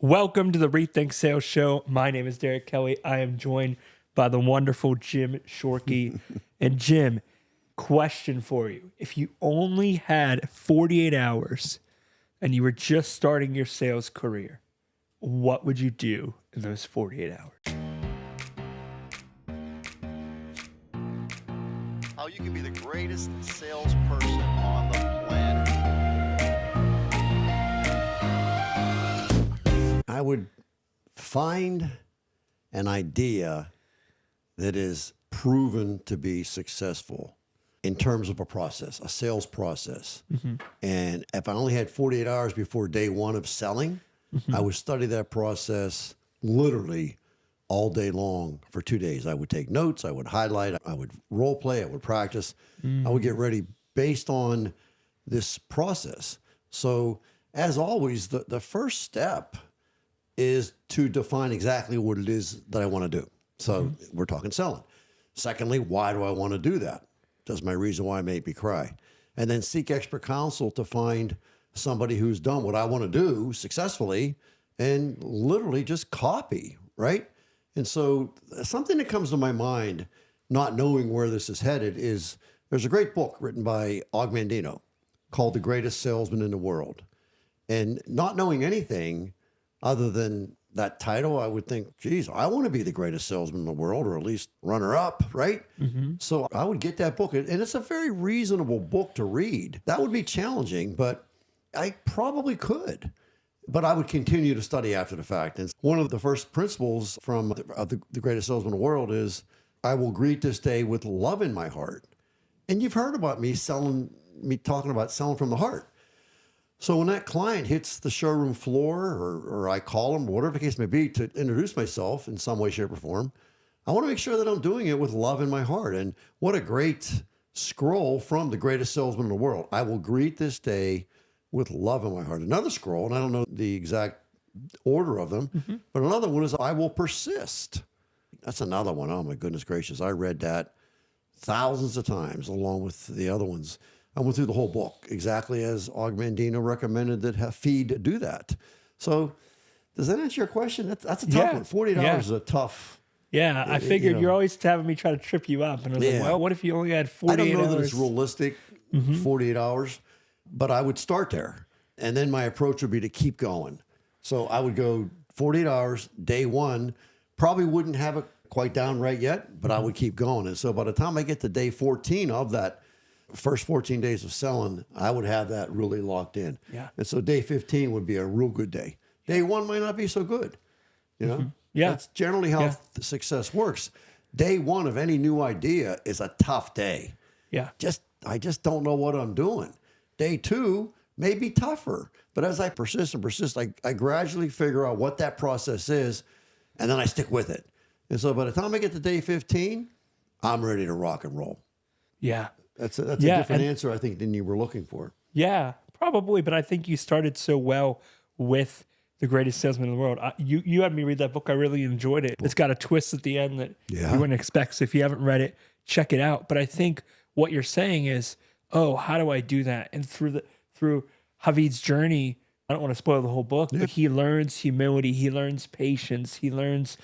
Welcome to the Rethink Sales Show. My name is Derek Kelly. I am joined by the wonderful Jim Shorkey. And Jim, question for you. If you only had 48 hours and you were just starting your sales career, what would you do in those 48 hours? How you can be the greatest salesperson on the planet. I would find an idea that is proven to be successful in terms of a process, a sales process. And if I only had 48 hours before day one of selling, I would study that process literally all day long for 2 days. I would take notes, I would highlight, I would role play, I would practice, I would get ready based on this process. So as always, the first step is to define exactly what it is that I want to do. So we're talking selling. Secondly, why do I want to do that? Does my reason why make me cry? And then seek expert counsel to find somebody who's done what I want to do successfully and literally just copy, right? And so something that comes to my mind, not knowing where this is headed, is there's a great book written by Og Mandino called The Greatest Salesman in the World. And not knowing anything other than that title, I would think, geez, I want to be the greatest salesman in the world, or at least runner up, right? So I would get that book. And it's a very reasonable book to read. That would be challenging, but I probably could. But I would continue to study after the fact. And one of the first principles from the greatest salesman in the world is, I will greet this day with love in my heart. And you've heard about me talking about selling from the heart. So when that client hits the showroom floor, or I call them, whatever the case may be, to introduce myself in some way, shape, or form, I want to make sure that I'm doing it with love in my heart. And what a great scroll from the greatest salesman in the world. I will greet this day with love in my heart. Another scroll, and I don't know the exact order of them, but another one is, I will persist. That's another one. Oh my goodness gracious. I read that thousands of times along with the other ones. I went through the whole book exactly as Og Mandino recommended that Feed do that. So does that answer your question? That's a tough one. 48 hours is a tough. Yeah, I figured you're always having me try to trip you up. And I was like, well, what if you only had 48 hours? I don't know that it's realistic, 48 hours, but I would start there. And then my approach would be to keep going. So I would go 48 hours, day one, probably wouldn't have it quite down right yet, but I would keep going. And so by the time I get to day 14 of that first 14 days of selling, I would have that really locked in. Yeah. And so day 15 would be a real good day. Day one might not be so good. You know? Yeah. That's generally how success works. Day one of any new idea is a tough day. Yeah. I just don't know what I'm doing. Day two may be tougher, but as I persist and persist, I gradually figure out what that process is, and then I stick with it. And so by the time I get to day 15, I'm ready to rock and roll. Yeah. That's a different answer, I think, than you were looking for. Yeah, probably. But I think you started so well with The Greatest Salesman in the World. You had me read that book. I really enjoyed it. It's got a twist at the end that you wouldn't expect. So if you haven't read it, check it out. But I think what you're saying is, oh, how do I do that? And through Havid's journey, I don't want to spoil the whole book, but he learns humility, he learns patience, he learns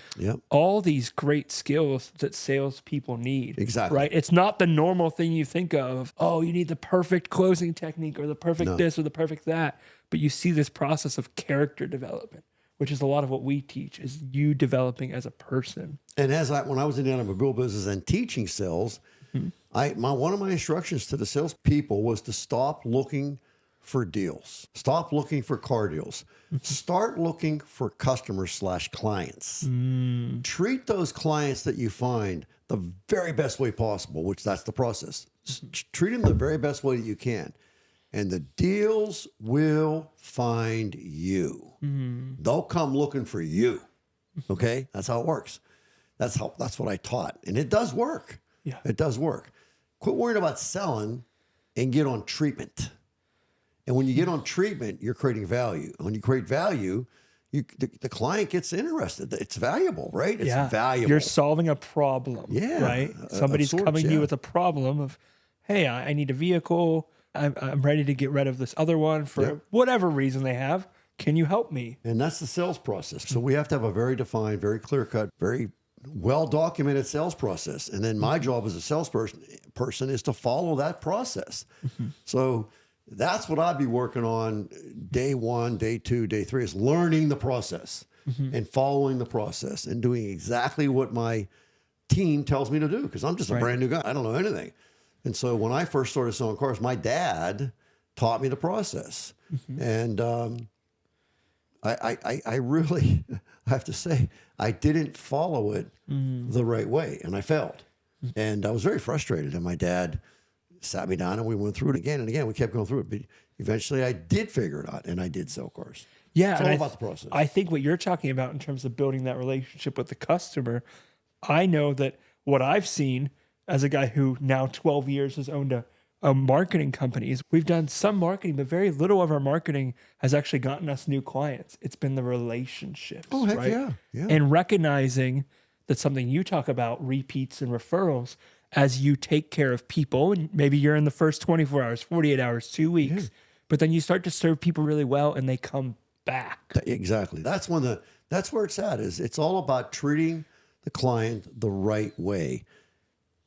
all these great skills that salespeople need. Exactly. Right? It's not the normal thing you think of. Oh, you need the perfect closing technique or the perfect this or the perfect that. But you see this process of character development, which is a lot of what we teach, is you developing as a person. And when I was in the automobile business and teaching sales, one of my instructions to the salespeople was to stop looking for deals. Stop looking for car deals. Start looking for customers/clients. Treat those clients that you find the very best way possible, which that's the process. Treat them the very best way that you can. And the deals will find you. They'll come looking for you. Okay? That's how it works. That's what I taught. And it does work. Yeah. It does work. Quit worrying about selling and get on treatment. And when you get on treatment, you're creating value. When you create value, the client gets interested. It's valuable, right? It's valuable. You're solving a problem, right? Somebody's coming to you with a problem of, hey, I need a vehicle. I'm ready to get rid of this other one for whatever reason they have. Can you help me? And that's the sales process. So we have to have a very defined, very clear-cut, very well-documented sales process. And then my job as a salesperson is to follow that process. So that's what I'd be working on day 1, day 2, day 3, is learning the process and following the process and doing exactly what my team tells me to do, because I'm just a brand new guy. I don't know anything. And so when I first started selling cars, my dad taught me the process. And I really have to say, I didn't follow it the right way, and I failed. And I was very frustrated. And my dad sat me down and we went through it again and again. We kept going through it. But eventually I did figure it out, and I did sell cars. Yeah. It's all about the process. I think what you're talking about in terms of building that relationship with the customer, I know that what I've seen as a guy who now 12 years has owned a marketing companies, we've done some marketing, but very little of our marketing has actually gotten us new clients. It's been the relationships. Oh, heck right? yeah. And recognizing that something you talk about, repeats and referrals, as you take care of people, and maybe you're in the first 24 hours, 48 hours, 2 weeks, but then you start to serve people really well and they come back. Exactly. That's where it's at. Is it's all about treating the client the right way.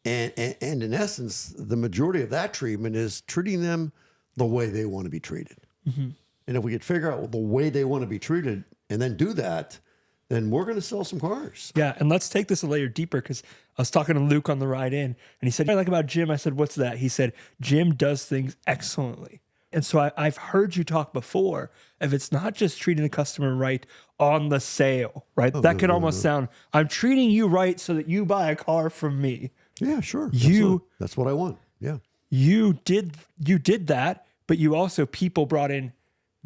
And in essence, the majority of that treatment is treating them the way they want to be treated. And if we could figure out the way they want to be treated and then do that, then we're going to sell some cars. Yeah. And let's take this a layer deeper, because I was talking to Luke on the ride in and he said, "What I like about Jim." I said, "What's that?" He said, "Jim does things excellently." And so I've heard you talk before, if it's not just treating the customer right on the sale, right? That could almost sound, I'm treating you right so that you buy a car from me. Yeah, sure. That's what I want. Yeah. You did that, but you also, people brought in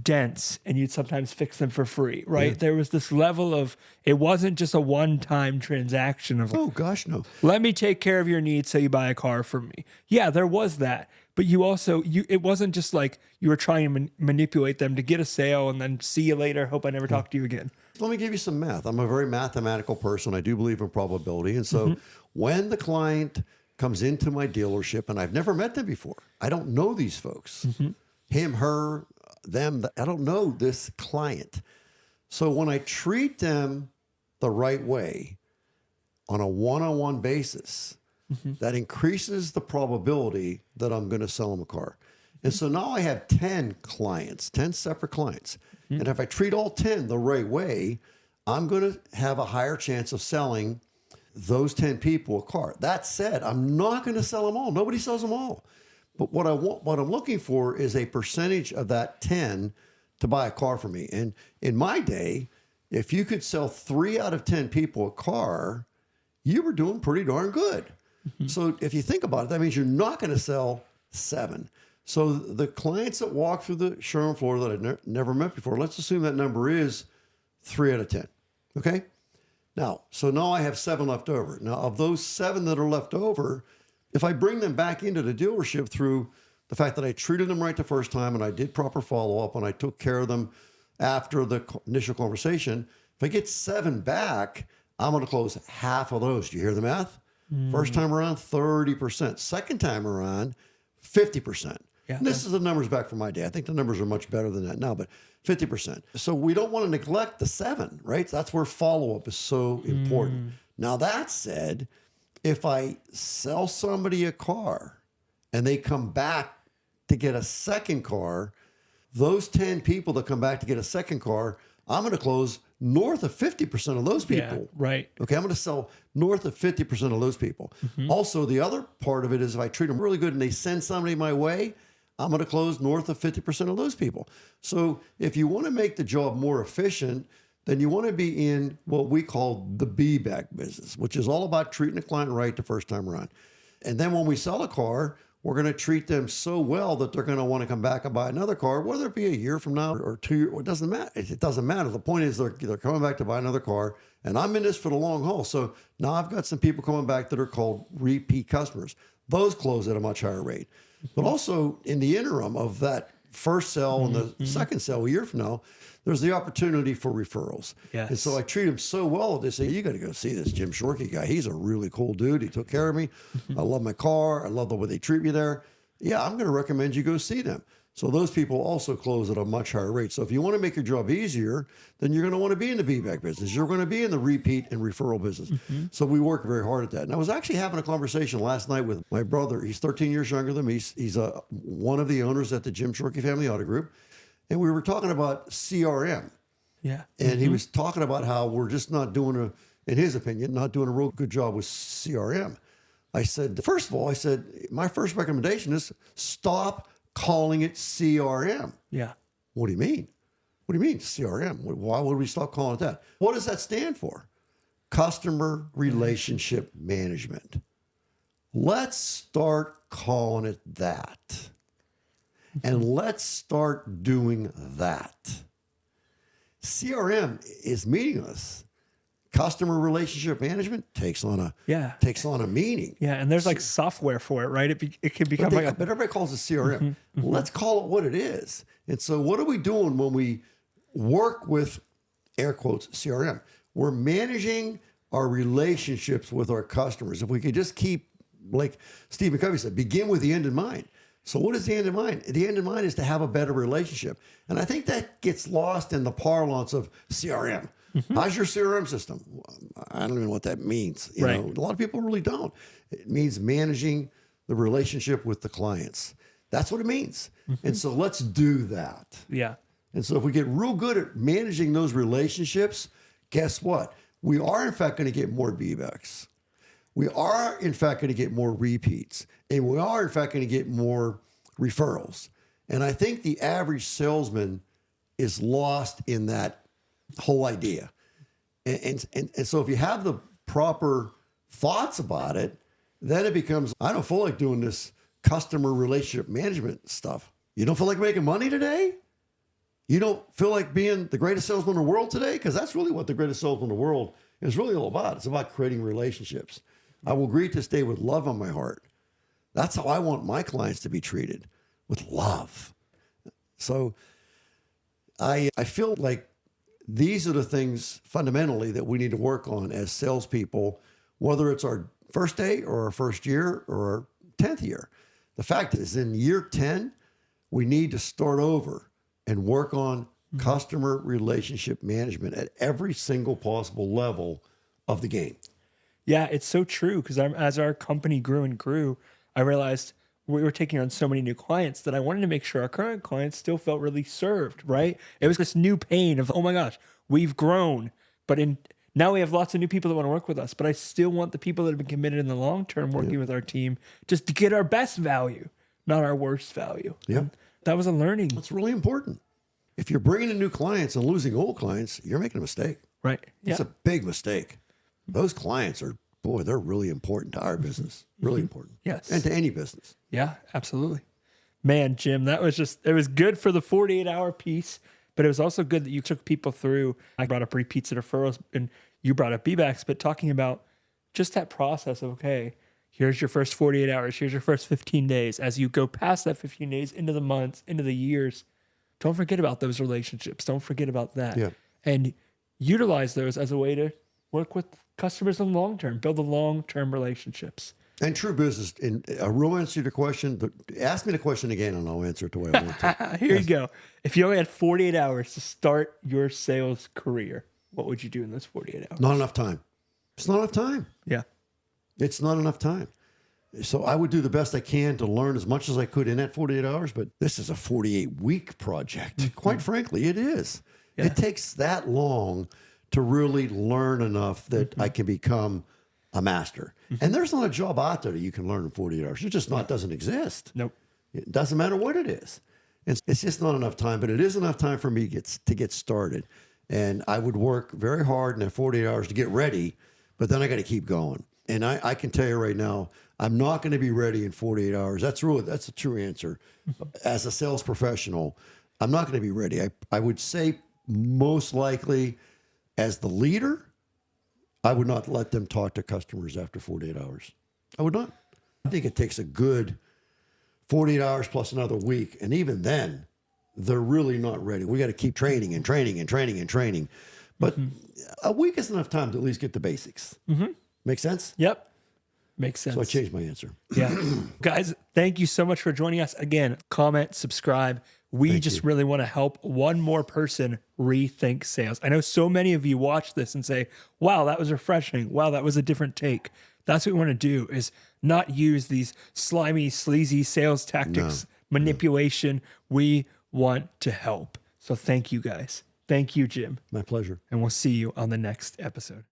dents and you'd sometimes fix them for free, right? Yeah. There was this level of, it wasn't just a one-time transaction of, Oh gosh, no. let me take care of your needs so you buy a car from me. Yeah, there was that. But you also, it wasn't just like you were trying to manipulate them to get a sale and then see you later, hope I never talk to you again. Let me give you some math. I'm a very mathematical person. I do believe in probability. And so when the client comes into my dealership, and I've never met them before, I don't know these folks, him, her, them, I don't know this client. So when I treat them the right way on a one-on-one basis, that increases the probability that I'm going to sell them a car. And so now I have 10 clients, 10 separate clients. And if I treat all 10 the right way, I'm going to have a higher chance of selling those 10 people a car. That said, I'm not going to sell them all. Nobody sells them all. But what I'm looking for is a percentage of that 10 to buy a car for me. And in my day, if you could sell 3 out of 10 people a car, you were doing pretty darn good. So if you think about it, that means you're not going to sell 7. So the clients that walk through the showroom floor that I've never met before, let's assume that number is 3 out of 10. Okay? Now I have 7 left over. Now, of those 7 that are left over, if I bring them back into the dealership through the fact that I treated them right the first time and I did proper follow-up and I took care of them after the initial conversation, if I get 7 back, I'm going to close half of those. Do you hear the math? First time around, 30%. Second time around, 50%. Yeah. And this is the numbers back from my day. I think the numbers are much better than that now, but 50%. So we don't want to neglect the 7, right? That's where follow-up is so important. Now, that said, if I sell somebody a car and they come back to get a second car, those 10 people that come back to get a second car, I'm going to close north of 50% of those people. Yeah, right. Okay, I'm going to sell north of 50% of those people. Also, the other part of it is if I treat them really good and they send somebody my way, I'm going to close north of 50% of those people. So if you want to make the job more efficient, then you want to be in what we call the be-back business, which is all about treating the client right the first time around. And then when we sell a car, we're going to treat them so well that they're going to want to come back and buy another car, whether it be a year from now or 2 years. It doesn't matter. It doesn't matter. The point is they're coming back to buy another car, and I'm in this for the long haul. So now I've got some people coming back that are called repeat customers. Those close at a much higher rate. But also in the interim of that first sale and the second sale a year from now, there's the opportunity for referrals. Yes. And so I treat them so well that they say, you got to go see this Jim Shorkey guy. He's a really cool dude. He took care of me. I love my car. I love the way they treat me there. Yeah, I'm going to recommend you go see them. So those people also close at a much higher rate. So if you want to make your job easier, then you're going to want to be in the beatback business. You're going to be in the repeat and referral business. So we work very hard at that. And I was actually having a conversation last night with my brother. He's 13 years younger than me. He's one of the owners at the Jim Shorkey Family Auto Group. And we were talking about CRM. Yeah. And he was talking about how we're just not doing in his opinion, not doing a real good job with CRM. I said, first of all, my first recommendation is stop calling it CRM. Yeah. What do you mean? What do you mean CRM? Why would we stop calling it that? What does that stand for? Customer Relationship Management. Let's start calling it that. And let's start doing that. CRM is meaningless. Customer relationship management takes on a meaning. Yeah, and there's like software for it, right? It can become but everybody calls it CRM. Let's call it what it is. And so what are we doing when we work with, air quotes, CRM? We're managing our relationships with our customers. If we could just keep, like Stephen Covey said, begin with the end in mind. So what is the end in mind? The end in mind is to have a better relationship. And I think that gets lost in the parlance of CRM. How's your CRM system? I don't even know what that means. You know, a lot of people really don't. It means managing the relationship with the clients. That's what it means. And so let's do that. Yeah. And so if we get real good at managing those relationships, guess what? We are, in fact, going to get more beebacks. We are, in fact, going to get more repeats. And we are, in fact, going to get more referrals. And I think the average salesman is lost in that whole idea. And so if you have the proper thoughts about it, then it becomes, I don't feel like doing this customer relationship management stuff. You don't feel like making money today? You don't feel like being the greatest salesman in the world today? Because that's really what the greatest salesman in the world is really all about. It's about creating relationships. I will greet this day with love on my heart. That's how I want my clients to be treated, with love. So I feel like these are the things fundamentally that we need to work on as salespeople, whether it's our first day or our first year or our 10th year. The fact is, in year 10, we need to start over and work on customer relationship management at every single possible level of the game. Yeah, it's so true, because as our company grew and grew, I realized we were taking on so many new clients that I wanted to make sure our current clients still felt really served, right? It was this new pain of, oh my gosh, we've grown, but now we have lots of new people that want to work with us, but I still want the people that have been committed in the long term working with our team just to get our best value, not our worst value. Yeah. That was a learning. That's really important. If you're bringing in new clients and losing old clients, you're making a mistake. Right. Yeah. It's a big mistake. Those clients are, boy, they're really important to our business. Really important. Yes. And to any business. Yeah, absolutely. Man, Jim, it was good for the 48-hour piece, but it was also good that you took people through. I brought up repeats and referrals, and you brought up beebacks, but talking about just that process of, okay, here's your first 48 hours, here's your first 15 days. As you go past that 15 days, into the months, into the years, don't forget about those relationships. Don't forget about that. Yeah. And utilize those as a way to work with customers in the long term, build the long-term relationships. And true business. In a real answer to your question, ask me the question again and I'll answer it the way I want to. Here you go. If you only had 48 hours to start your sales career, what would you do in those 48 hours? Not enough time. It's not enough time. Yeah. It's not enough time. So I would do the best I can to learn as much as I could in that 48 hours, but this is a 48-week project. Quite frankly, it is. Yeah. It takes that long to really learn enough that I can become a master. And there's not a job out there that you can learn in 48 hours. It just doesn't exist. Nope. It doesn't matter what it is. It's just not enough time, but it is enough time for me to get started. And I would work very hard in that 48 hours to get ready, but then I got to keep going. And I can tell you right now, I'm not going to be ready in 48 hours. That's a true answer. As a sales professional, I'm not going to be ready. I would say most likely as the leader, I would not let them talk to customers after 48 hours. I would not. I think it takes a good 48 hours plus another week. And even then, they're really not ready. We got to keep training and training and training and training. But a week is enough time to at least get the basics. Make sense? Yep. Makes sense. So I changed my answer. Yeah. Guys, thank you so much for joining us. Again, comment, subscribe. We just really want to help one more person rethink sales. I know so many of you watch this and say, wow, that was refreshing. Wow, that was a different take. That's what we want to do, is not use these slimy, sleazy sales tactics, manipulation. We want to help. So thank you guys. Thank you, Jim. My pleasure. And we'll see you on the next episode.